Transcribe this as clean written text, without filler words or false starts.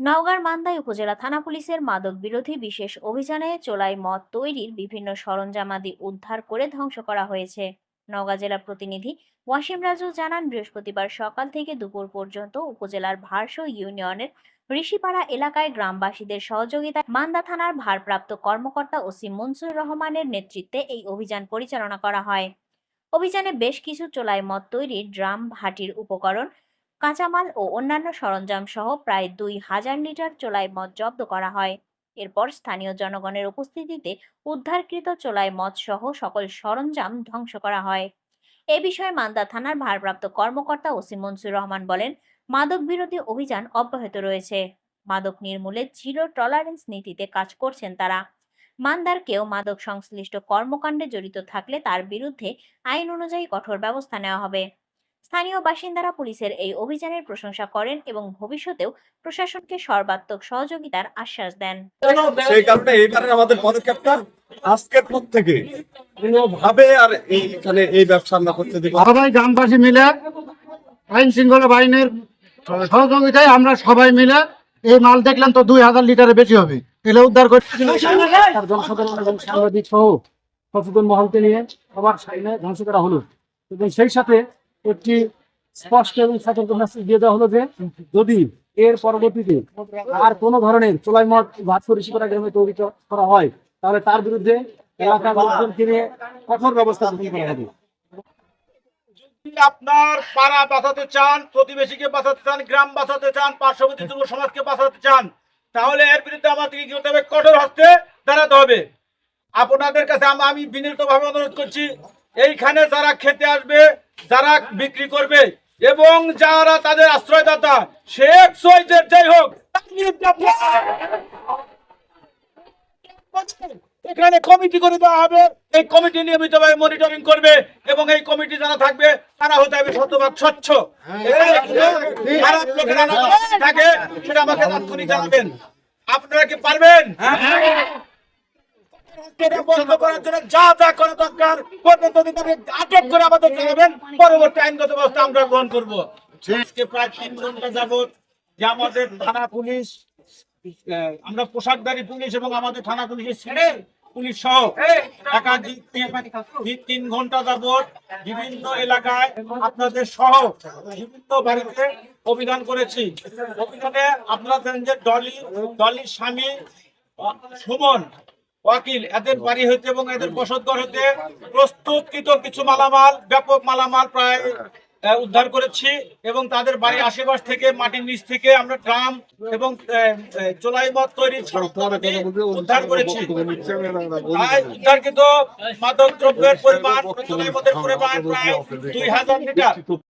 নওগাঁর মান্দাই উপজেলা থানা পুলিশের মাদক বিরোধী বিশেষ অভিযানে চোলাই মদ তৈরির বিভিন্ন সরঞ্জামাদি উদ্ধার করে ধ্বংস করা হয়েছে। নওগাঁ জেলা প্রতিনিধি ওয়াসিম রাজু জানান, বৃহস্পতিবার সকাল থেকে দুপুর পর্যন্ত উপজেলার ভারসো ইউনিয়নের ঋষিপাড়া এলাকায় গ্রামবাসীদের সহযোগিতায় মান্দা থানার ভারপ্রাপ্ত কর্মকর্তা ওসি মনসুর রহমানের নেতৃত্বে এই অভিযান পরিচালনা করা হয়। অভিযানে বেশ কিছু চোলাই মদ তৈরির ড্রাম, ভাটির উপকরণ, কাঁচামাল ও অন্যান্য সরঞ্জাম সহ প্রায় ২,০০০ লিটার চোলাই মদ জব্দ করা হয়। এরপর স্থানীয় জনগণের উপস্থিতিতে উদ্ধারকৃত চোলাই মদ সহ সকল সরঞ্জাম ধ্বংস করা হয়। এ বিষয়ে মান্দা থানার ভারপ্রাপ্ত কর্মকর্তা ওসি মনসুর রহমান বলেন, মাদক বিরোধী অভিযান অব্যাহত রয়েছে। মাদক নির্মূলে জিরো টলারেন্স নীতিতে কাজ করছেন তারা। মান্দার কেউ মাদক সংশ্লিষ্ট কর্মকাণ্ডে জড়িত থাকলে তার বিরুদ্ধে আইন অনুযায়ী কঠোর ব্যবস্থা নেওয়া হবে। স্থানীয় বাসিন্দারা পুলিশের এই অভিযানের প্রশংসা করেন এবং ভবিষ্যতেও প্রশাসনকে সর্বাত্মক সহযোগিতার আশ্বাস দেন। সেই কারণে এইবারে আমাদের পদক্ষেপটা আজকের পর থেকে কোনোভাবে আর এইখানে এই ব্যবসা আমরা করতে দেব। সবাই গ্রামবাসী মিলে আইন শৃঙ্খলা বাহিনীর সহযোগিতায় আমরা সবাই মিলে এই মাল দেখলাম তো ২,০০০ লিটারের বেশি হবে, এগুলো উদ্ধার করে জনসাধারণ এবং সাংবাদিক সহ সচেতন মহলকে নিয়ে সবার সামনে ধ্বংস করা হলো এবং সেই সাথে একটি স্পষ্ট এবং সতর্ক মেসেজ দিয়ে দেওয়া হলো যে যদি এর পরবর্তীতে আর কোনো ধরনের চোলাই মদ ভারসো ঋষিপাড়া গ্রামে তৈরি করা হয় তাহলে তার বিরুদ্ধে এলাকার লোকজনকে নিয়ে কঠোর ব্যবস্থা গ্রহণ করা হবে। আপনার পাড়া বাঁচাতে চান, প্রতিবেশীকে বাঁচাতে চান, গ্রাম বাঁচাতে চান, পার্শ্ববর্তী যুব সমাজকে বাঁচাতে চান, তাহলে এর বিরুদ্ধে আমাদেরকে কি করতে হবে? কঠোর হস্তে দাঁড়াতে হবে। আপনাদের কাছে আমি বিনীতভাবে অনুরোধ করছি, এইখানে যারা খেতে আসবে, যারা বিক্রি করবে এবং যারা তাদের আশ্রয়দাতা, সে যাই হোক, তার বিরুদ্ধে এখানে কমিটি করে দেওয়া হবে। এই কমিটি নিয়মিতভাবে মনিটরিং করবে এবং এই কমিটি যারা থাকবে তারা হতে হবে শতভাগ স্বচ্ছ। খারাপ লোকেরা থাকে সেটা আমাকে তাৎক্ষণিক জানাবেন। আপনারা কি পারবেন? বন্ধ করার জন্য যা যা করা দরকার আটক করে আমাদের জানাবেন, পরবর্তী আইনগত ব্যবস্থা আমরা গ্রহণ করবো। আজকে প্রায় ৩ ঘন্টা যাবত যে আমাদের থানা পুলিশ, আমরা পোশাকধারী পুলিশ এবং আমাদের থানা পুলিশের ছেড়ে পুলিশ সহ একাধিক ৩ ঘন্টা যাবত বিভিন্ন এলাকায় আপনাদের সহ বিভিন্ন বাড়িতে অভিযান করেছি। অভিযানে আপনারা জানেন যে ডলির স্বামী সুমন ওয়াকিল, এদের বাড়ি হইতে এবং এদের বসতঘর হইতে প্রস্তুতকৃত কিছু মালামাল, ব্যাপক মালামাল প্রায় উদ্ধার করেছি এবং তাদের বাড়ির আশেপাশ থেকে মাটির নিচ থেকে আমরা ড্রাম এবং চোলাই মদ তৈরির উদ্ধার করেছি। উদ্ধারকৃত মাদক দ্রব্যের পরিমাণ, চোলাই মদের পরিমাণ প্রায় ২,০০০ লিটার।